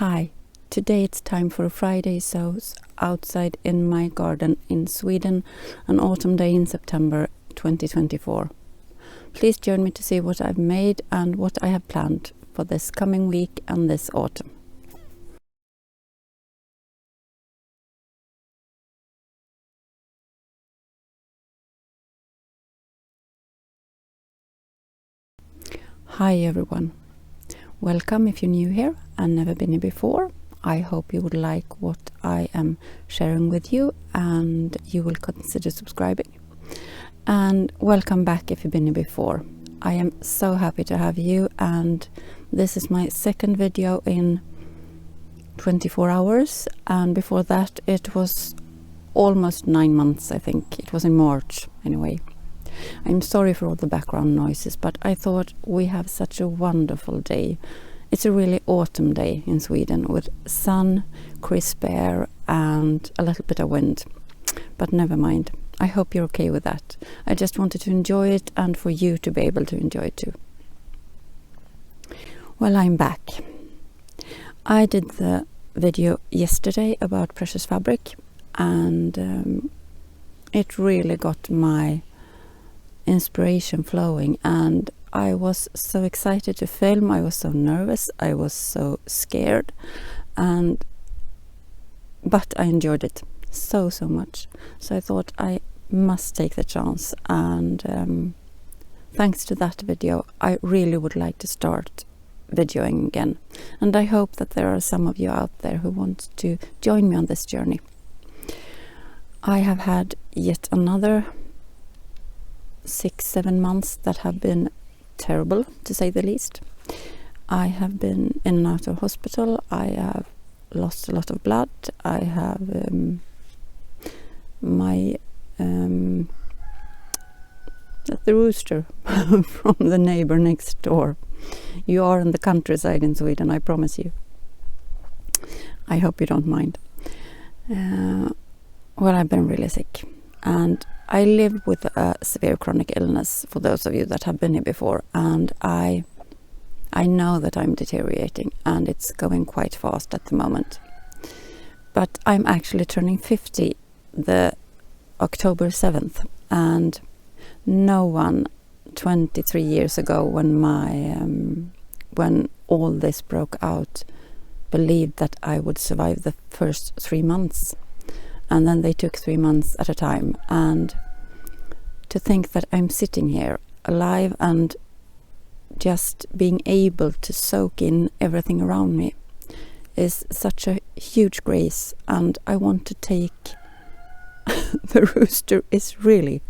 Hi, today it's time for a Friday sews outside in my garden in Sweden, an autumn day in September 2024. Please join me to see what I've made and what I have planned for this coming week and this autumn. Hi everyone, welcome if you're new here and never been here before. I hope you would like what I am sharing with you and you will consider subscribing. And welcome back if you've been here before. I am so happy to have you, and this is my second video in 24 hours, and before that it was almost 9 months. I think it was in March anyway. I'm sorry for all the background noises, but I thought we have such a wonderful day. It's a really autumn day in Sweden with sun, crisp air and a little bit of wind. But never mind. I hope you're okay with that. I just wanted to enjoy it and for you to be able to enjoy it too. Well, I'm back. I did the video yesterday about precious fabric, and it really got my inspiration flowing, and I was so excited to film. I was so nervous, I was so scared, but I enjoyed it so much. So I thought I must take the chance, and thanks to that video I really would like to start videoing again, and I hope that there are some of you out there who want to join me on this journey. I have had yet another 6-7 months that have been terrible, to say the least. I have been in and out of hospital. I have lost a lot of blood. I have the rooster from the neighbor next door. You are in the countryside in Sweden, I promise you. I hope you don't mind. Well, I've been really sick, and I live with a severe chronic illness, for those of you that have been here before, and I know that I'm deteriorating, and it's going quite fast at the moment. But I'm actually turning 50 the October 7th, and no one 23 years ago when all this broke out believed that I would survive the first 3 months. And then they took 3 months at a time, and to think that I'm sitting here alive and just being able to soak in everything around me is such a huge grace. And I want to take the rooster is really,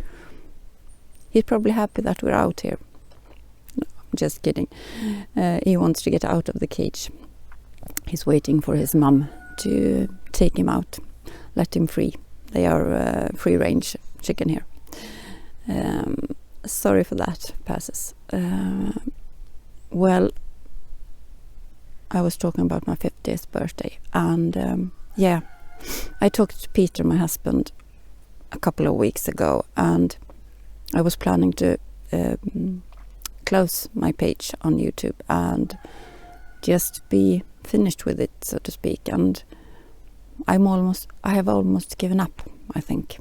he's probably happy that we're out here. No, I'm just kidding. He wants to get out of the cage. He's waiting for his mum to take him out. Let him free. They are free range chicken here. Sorry for that, passes. Well, I was talking about my 50th birthday, and yeah, I talked to Peter, my husband, a couple of weeks ago, and I was planning to close my page on YouTube and just be finished with it, so to speak. And I have almost given up, I think.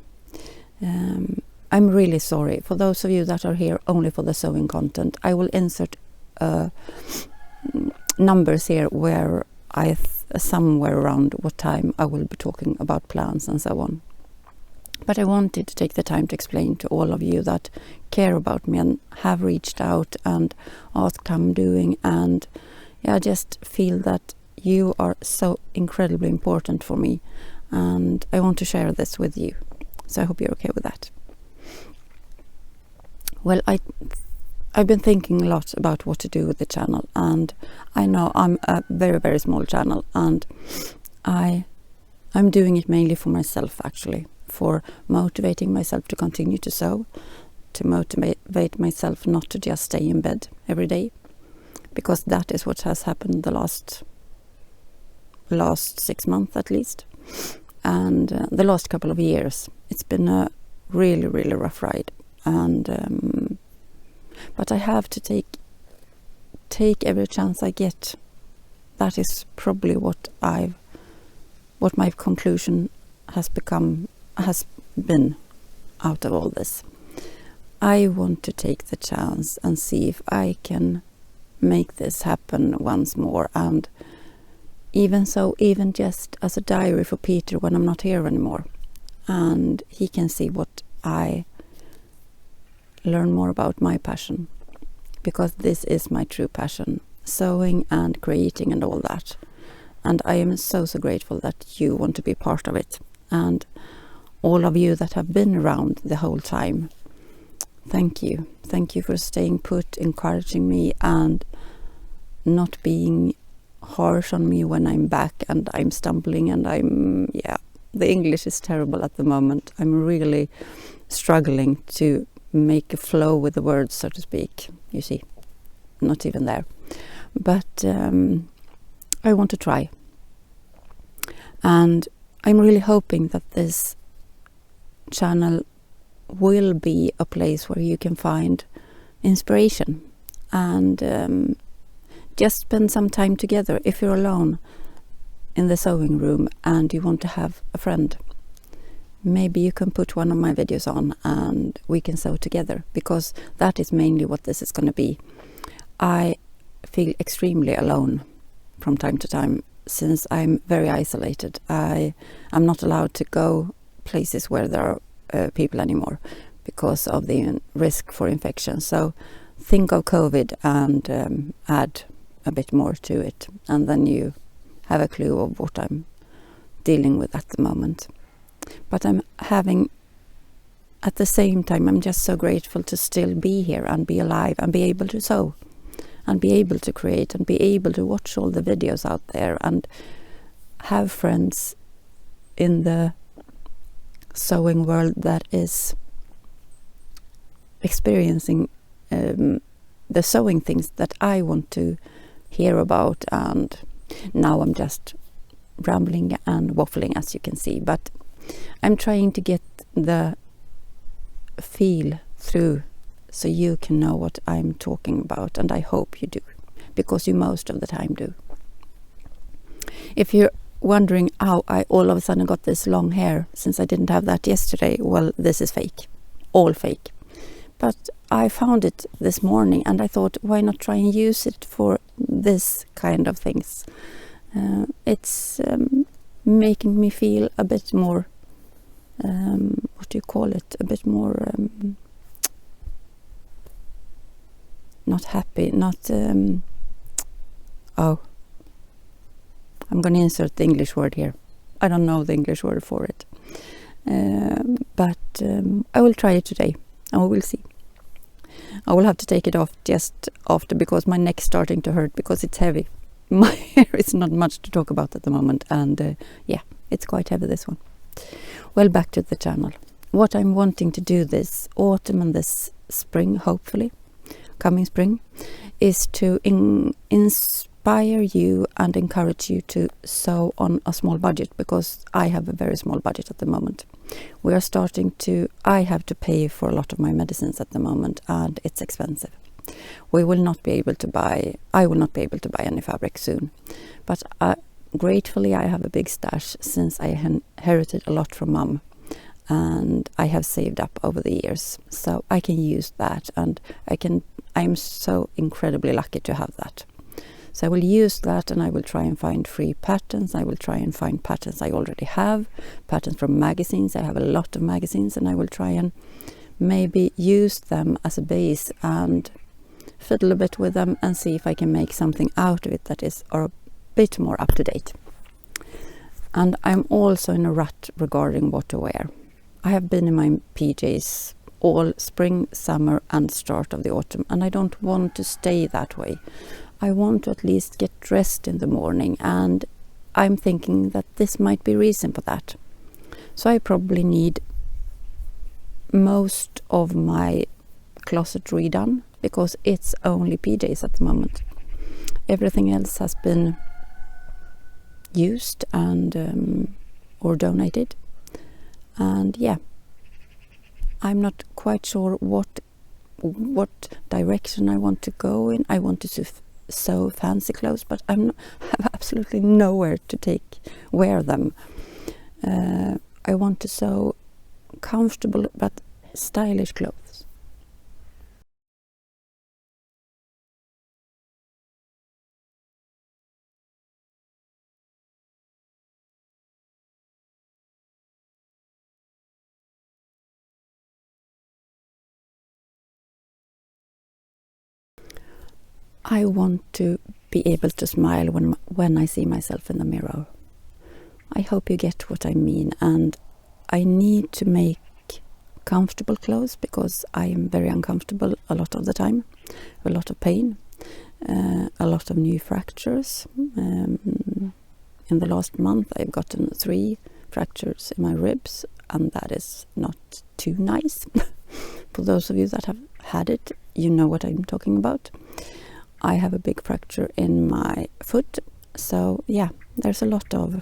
I'm really sorry. For those of you that are here only for the sewing content, I will insert numbers here where somewhere around what time I will be talking about plans and so on. But I wanted to take the time to explain to all of you that care about me and have reached out and asked how I'm doing, and I just feel that you are so incredibly important for me, and I want to share this with you. So I hope you're okay with that. Well, I've been thinking a lot about what to do with the channel, and I know I'm a very small channel, and I'm doing it mainly for myself, actually, for motivating myself to continue to sew, to motivate myself not to just stay in bed every day, because that is what has happened the last 6 months at least, and the last couple of years. It's been a really rough ride, and but I have to take every chance I get that is probably what my conclusion has been out of all this. I want to take the chance and see if I can make this happen once more, and even just as a diary for Peter when I'm not here anymore, and he can see what I learn more about my passion, because this is my true passion, sewing and creating and all that. And I am so grateful that you want to be part of it, and all of you that have been around the whole time. Thank you for staying put, encouraging me, and not being harsh on me when I'm back and I'm stumbling, and the English is terrible at the moment. I'm really struggling to make a flow with the words, so to speak. You see, not even there. But I want to try. And I'm really hoping that this channel will be a place where you can find inspiration and just spend some time together. If you're alone in the sewing room and you want to have a friend, maybe you can put one of my videos on and we can sew together, because that is mainly what this is going to be. I feel extremely alone from time to time, since I'm very isolated. I am not allowed to go places where there are people anymore because of the risk for infection. So think of COVID and add a bit more to it, and then you have a clue of what I'm dealing with at the moment. But at the same time, I'm just so grateful to still be here and be alive and be able to sew and be able to create and be able to watch all the videos out there and have friends in the sewing world that is experiencing the sewing things that I want to hear about. And now I'm just rambling and waffling, as you can see, but I'm trying to get the feel through so you can know what I'm talking about, and I hope you do, because you most of the time do. If you're wondering how I all of a sudden got this long hair since I didn't have that yesterday, well, this is fake, all fake. But I found it this morning and I thought, why not try and use it for this kind of things? It's making me feel a bit more, what do you call it, a bit more not happy, not I'm going to insert the English word here. I don't know the English word for it, but I will try it today and we will see. I will have to take it off just after, because my neck's starting to hurt because it's heavy. My hair is not much to talk about at the moment, and it's quite heavy, this one. Well, back to the channel. What I'm wanting to do this autumn and this spring, hopefully coming spring, is to inspire you and encourage you to sew on a small budget, because I have a very small budget at the moment. I have to pay for a lot of my medicines at the moment, and it's expensive. I will not be able to buy any fabric soon, but gratefully I have a big stash, since I inherited a lot from Mum, and I have saved up over the years, so I can use that, and I'm so incredibly lucky to have that. So I will use that, and I will try and find free patterns. I will try and find patterns I already have, patterns from magazines. I have a lot of magazines, and I will try and maybe use them as a base and fiddle a bit with them and see if I can make something out of it that is a bit more up to date. And I'm also in a rut regarding what to wear. I have been in my PJs all spring, summer and start of the autumn, and I don't want to stay that way. I want to at least get dressed in the morning, and I'm thinking that this might be reason for that. So I probably need most of my closet redone, because it's only PJs at the moment. Everything else has been used and or donated, and I'm not quite sure what direction I want to go in. I want to sew fancy clothes, but I have absolutely nowhere to wear them. I want to sew comfortable but stylish clothes. I want to be able to smile when I see myself in the mirror. I hope you get what I mean, and I need to make comfortable clothes because I am very uncomfortable a lot of the time, a lot of pain, a lot of new fractures. In the last month I've gotten 3 fractures in my ribs, and that is not too nice. For those of you that have had it, you know what I'm talking about. I have a big fracture in my foot, so yeah, there's a lot of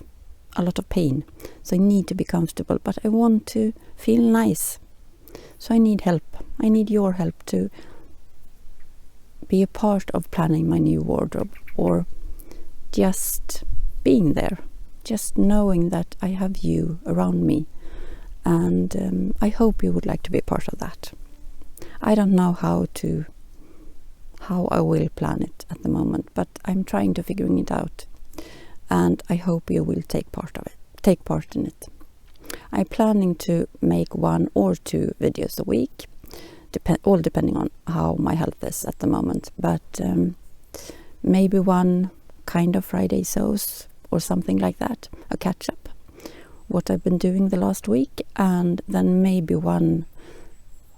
pain. So I need to be comfortable, but I want to feel nice. So I need help. I need your help to be a part of planning my new wardrobe, or just being there, just knowing that I have you around me, and I hope you would like to be a part of that. I don't know how I will plan it at the moment, but I'm trying to figuring it out, and I hope you will take part in it. I'm planning to make 1 or 2 videos a week, all depending on how my health is at the moment, but maybe 1 kind of Friday sews or something like that, a catch up, what I've been doing the last week, and then maybe 1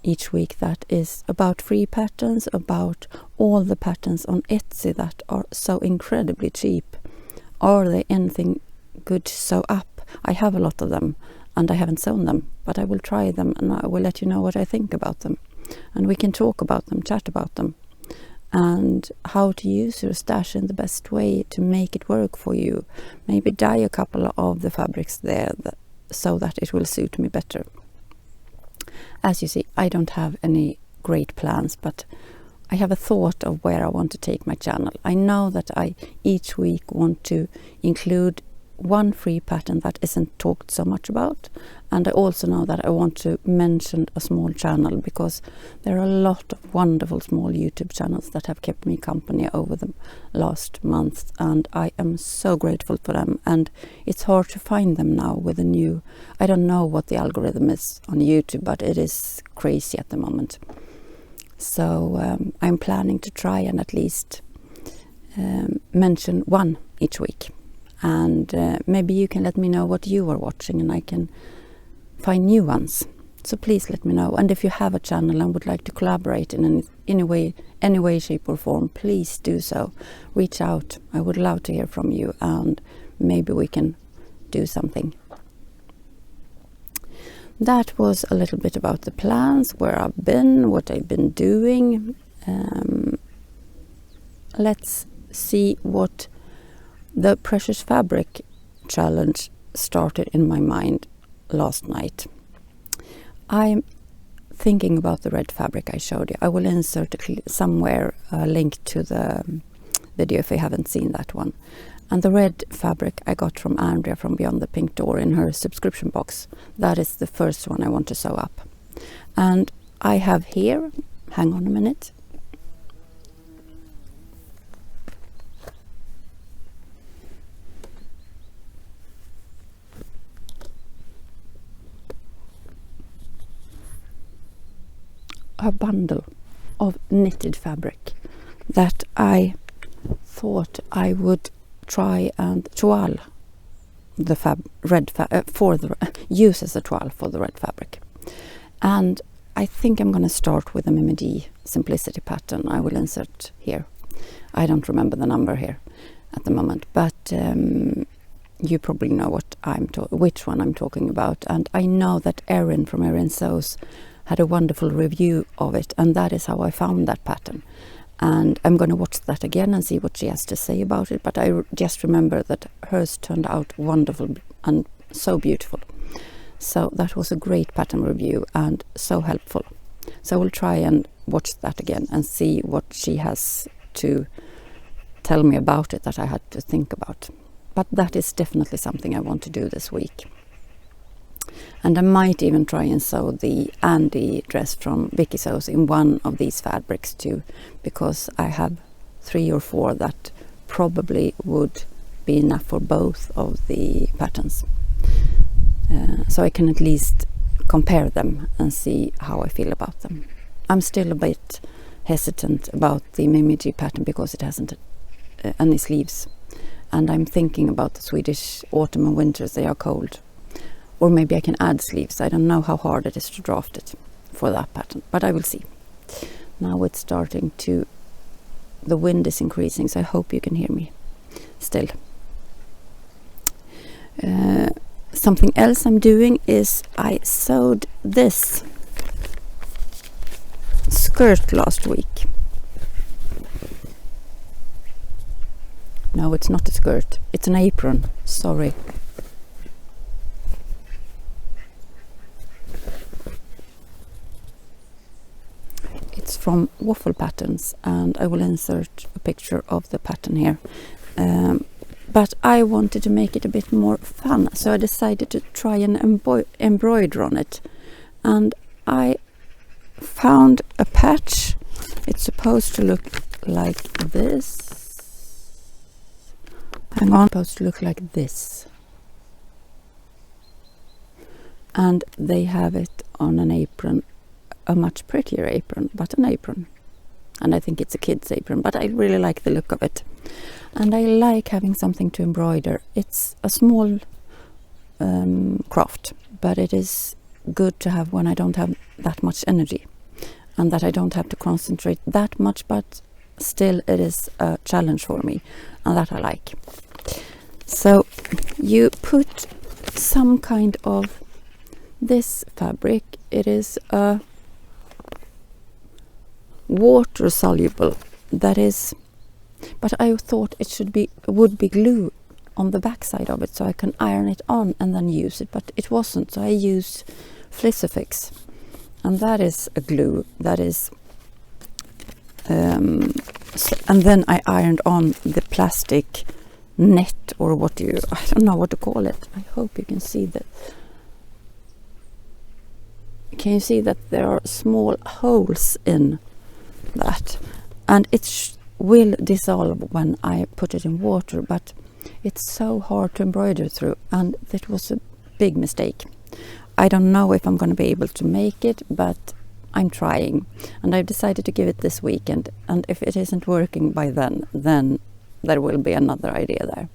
each week that is about free patterns, about all the patterns on Etsy that are so incredibly cheap. Are they anything good to sew up? I have a lot of them and I haven't sewn them, but I will try them and I will let you know what I think about them, and we can talk about them, chat about them, and how to use your stash in the best way to make it work for you. Maybe dye a couple of the fabrics there so that it will suit me better. As you see, I don't have any great plans, but I have a thought of where I want to take my channel. I know that I each week want to include 1 free pattern that isn't talked so much about, and I also know that I want to mention a small channel, because there are a lot of wonderful small YouTube channels that have kept me company over the last month, and I am so grateful for them. And it's hard to find them now with the new, I don't know what the algorithm is on YouTube, but it is crazy at the moment. So I'm planning to try and at least mention 1 each week, and maybe you can let me know what you are watching and I can find new ones. So please let me know, and if you have a channel and would like to collaborate in any way, shape or form, please do so. Reach out. I would love to hear from you, and maybe we can do something. That was a little bit about the plans, where I've been, what I've been doing. Let's see what the Precious Fabric challenge started in my mind last night. I'm thinking about the red fabric I showed you. I will insert somewhere a link to the video if you haven't seen that one. And the red fabric I got from Andrea from Beyond the Pink Door in her subscription box. That is the first one I want to sew up. And I have here, hang on a minute. A bundle of knitted fabric that I thought I would try and toile the use as a toile for the red fabric. And I think I'm going to start with a Mimidi Simplicity pattern. I will insert here. I don't remember the number here at the moment, but you probably know which one I'm talking about. And I know that Erin from Erin Sews had a wonderful review of it, and that is how I found that pattern. And I'm going to watch that again and see what she has to say about it, but I just remember that hers turned out wonderful and so beautiful. So that was a great pattern review and so helpful. So we'll try and watch that again and see what she has to tell me about it that I had to think about. But that is definitely something I want to do this week. And I might even try and sew the Andy dress from Vicky Sews in one of these fabrics too, because I have 3 or 4 that probably would be enough for both of the patterns. So I can at least compare them and see how I feel about them. I'm still a bit hesitant about the Mimiji pattern because it hasn't any sleeves, and I'm thinking about the Swedish autumn and winters. They are cold, or maybe I can add sleeves. I don't know how hard it is to draft it for that pattern, but I will see. Now it's starting to, the wind is increasing, so I hope you can hear me still. Something else I'm doing is I sewed this skirt last week. No, it's not a skirt, it's an apron, sorry. It's from Waffle Patterns, and I will insert a picture of the pattern here. But I wanted to make it a bit more fun, so I decided to try and embroider on it. And I found a patch. It's supposed to look like this. Hang on, it's supposed to look like this. And they have it on an apron, a much prettier apron, but an apron. And I think it's a kid's apron, but I really like the look of it. And I like having something to embroider. It's a small craft, but it is good to have when I don't have that much energy and that I don't have to concentrate that much, but still it is a challenge for me, and that I like. So you put some kind of this fabric. It is a water soluble, that is, but I thought it would be glue on the back side of it, so I can iron it on and then use it, but it wasn't, so I used Flisifix, and that is a glue that is and then I ironed on the plastic net, or I don't know what to call it. I hope you can see that. Can you see that there are small holes in that, and it will dissolve when I put it in water, but it's so hard to embroider through, and that was a big mistake. I don't know if I'm going to be able to make it, but I'm trying, and I've decided to give it this weekend, and if it isn't working by then there will be another idea there.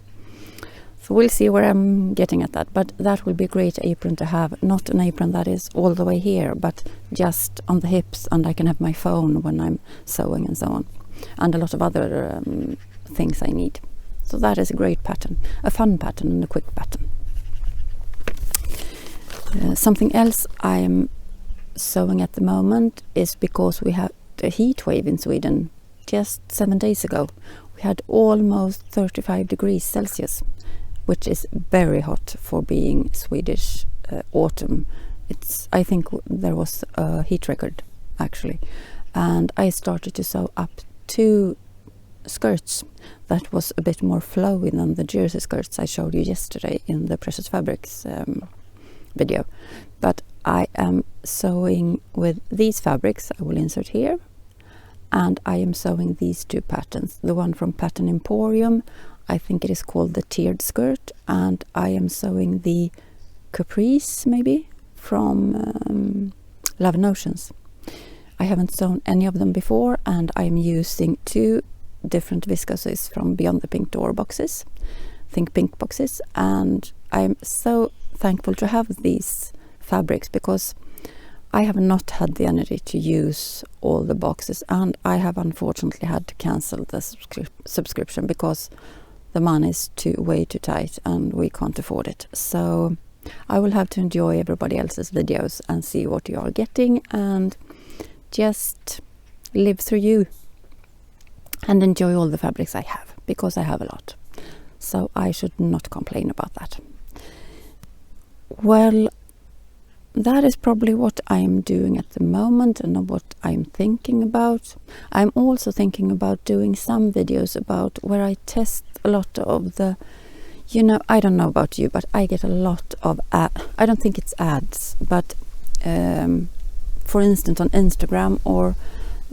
So we'll see where I'm getting at that, but that will be a great apron to have. Not an apron that is all the way here, but just on the hips, and I can have my phone when I'm sewing and so on, and a lot of other things I need. So that is a great pattern, a fun pattern and a quick pattern. Something else I'm sewing at the moment is because we had a heat wave in Sweden just 7 days ago. We had almost 35 degrees Celsius, which is very hot for being Swedish autumn. I think there was a heat record actually, and I started to sew up 2 skirts that was a bit more flowy than the jersey skirts I showed you yesterday in the Precious Fabrics video. But I am sewing with these fabrics I will insert here, and I am sewing these 2 patterns. The one from Pattern Emporium, I think it is called the tiered skirt, and I am sewing the Caprice maybe from Love and Oceans. I haven't sewn any of them before, and I'm using 2 different viscoses from Beyond the Pink Door boxes, Think Pink boxes, and I'm so thankful to have these fabrics because I have not had the energy to use all the boxes, and I have unfortunately had to cancel the subscription because the money is way too tight and we can't afford it. So I will have to enjoy everybody else's videos and see what you are getting, and just live through you and enjoy all the fabrics I have, because I have a lot. So I should not complain about that. Well, that is probably what I'm doing at the moment and what I'm thinking about. I'm also thinking about doing some videos about where I test a lot of the, I don't know about you, but I get a lot of I don't think it's ads, but for instance on Instagram or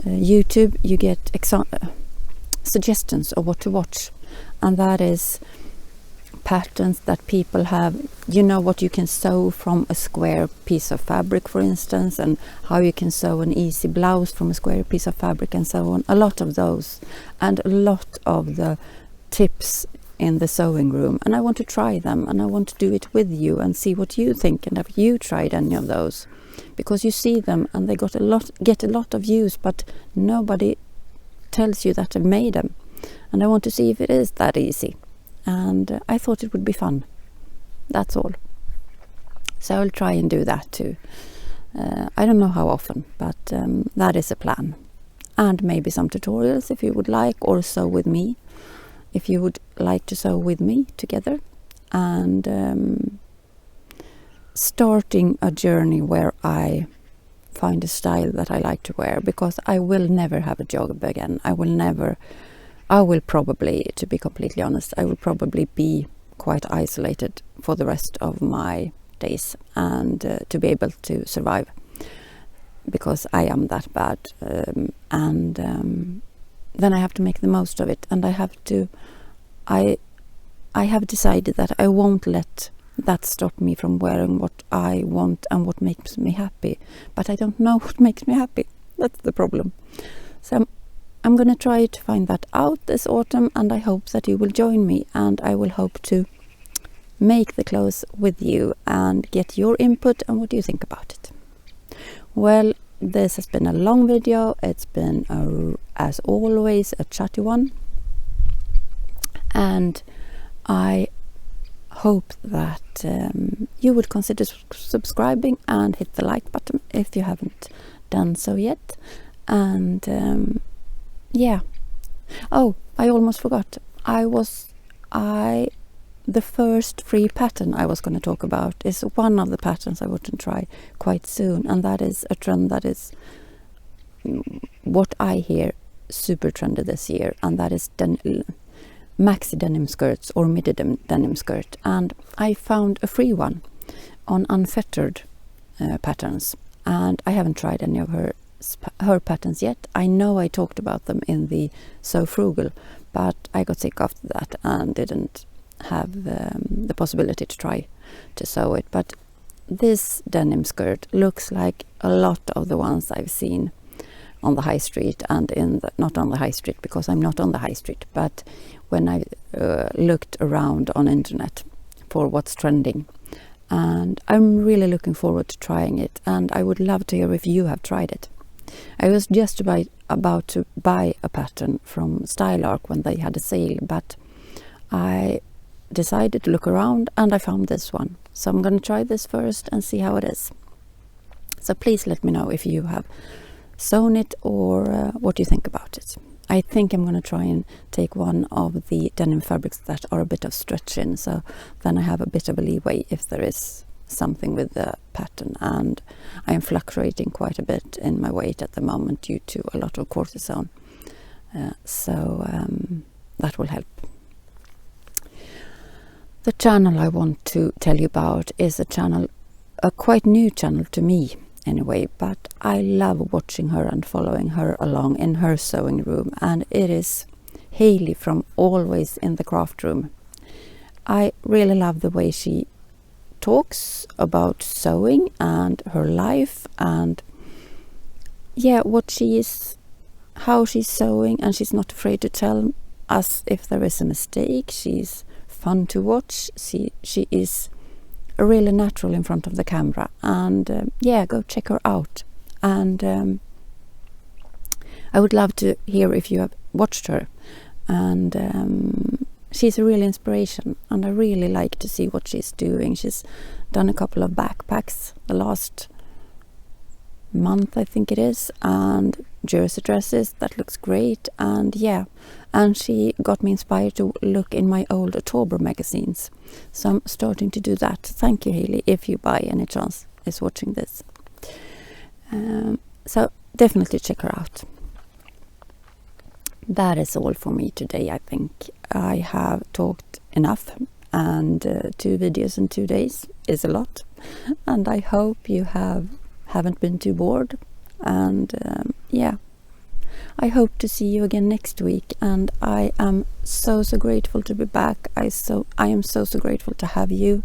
YouTube you get suggestions of what to watch, and that is patterns that people have, what you can sew from a square piece of fabric, for instance, and how you can sew an easy blouse from a square piece of fabric and so on. A lot of those, and a lot of the tips in the sewing room, and I want to try them, and I want to do it with you and see what you think, and have you tried any of those, because you see them and they get a lot of views, but nobody tells you that I've made them, and I want to see if it is that easy. And I thought it would be fun. That's all. So I'll try and do that too. I don't know how often, but that is a plan. And maybe some tutorials if you would like, or sew with me if you would like to sew with me together. And starting a journey where I find a style that I like to wear, because I will never have a job again. I will probably, to be completely honest, I will probably be quite isolated for the rest of my days, and to be able to survive, because I am that bad. And then I have to make the most of it, and I have decided that I won't let that stop me from wearing what I want and what makes me happy. But I don't know what makes me happy. That's the problem. So I'm going to try to find that out this autumn, and I hope that you will join me, and I will hope to make the clothes with you and get your input on what you think about it. Well, this has been a long video. It's been, as always, a chatty one, and I hope that you would consider subscribing and hit the like button if you haven't done so yet. And yeah. Oh, I almost forgot. The first free pattern I was going to talk about is one of the patterns I want to try quite soon, and that is a trend that is what I hear super trendy this year, and that is maxi denim skirts or midi denim skirt. And I found a free one on Unfettered patterns, and I haven't tried any of her patterns yet. I know I talked about them in the So Frugal, but I got sick after that and didn't have the possibility to try to sew it. But this denim skirt looks like a lot of the ones I've seen on the high street, and not on the high street because I'm not on the high street, but when I looked around on internet for what's trending. And I'm really looking forward to trying it, and I would love to hear if you have tried it. I was just about to buy a pattern from Style Arc when they had a sale, but I decided to look around and I found this one. So I'm going to try this first and see how it is. So please let me know if you have sewn it or what you think about it. I think I'm going to try and take one of the denim fabrics that are a bit of stretch in, so then I have a bit of a leeway if there is something with the pattern. And I am fluctuating quite a bit in my weight at the moment due to a lot of cortisone, so that will help. The channel I want to tell you about is a quite new channel to me anyway, but I love watching her and following her along in her sewing room, and it is Hayley from Always in the Craft Room. I really love the way she talks about sewing and her life, and how she's sewing, and she's not afraid to tell us if there is a mistake. She's fun to watch. She is really natural in front of the camera, and go check her out. And I would love to hear if you have watched her, and she's a real inspiration, and I really like to see what she's doing. She's done a couple of backpacks the last month, I think it is, and jersey dresses that looks great. And she got me inspired to look in my old October magazines, so I'm starting to do that. Thank you, Hayley, if you by any chance is watching this. So definitely check her out. That is all for me today. I think I have talked enough, and 2 videos in 2 days is a lot, and I hope you haven't been too bored. And yeah, I hope to see you again next week, and I am so grateful to be back. I am so grateful to have you,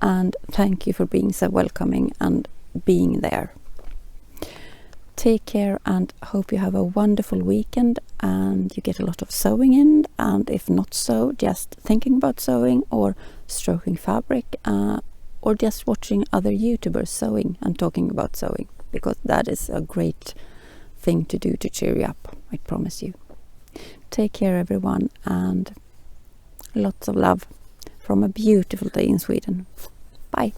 and thank you for being so welcoming and being there. Take care, and hope you have a wonderful weekend and you get a lot of sewing in, and if not so, just thinking about sewing or stroking fabric, or just watching other YouTubers sewing and talking about sewing, because that is a great thing to do to cheer you up, I promise you. Take care everyone, and lots of love from a beautiful day in Sweden. Bye.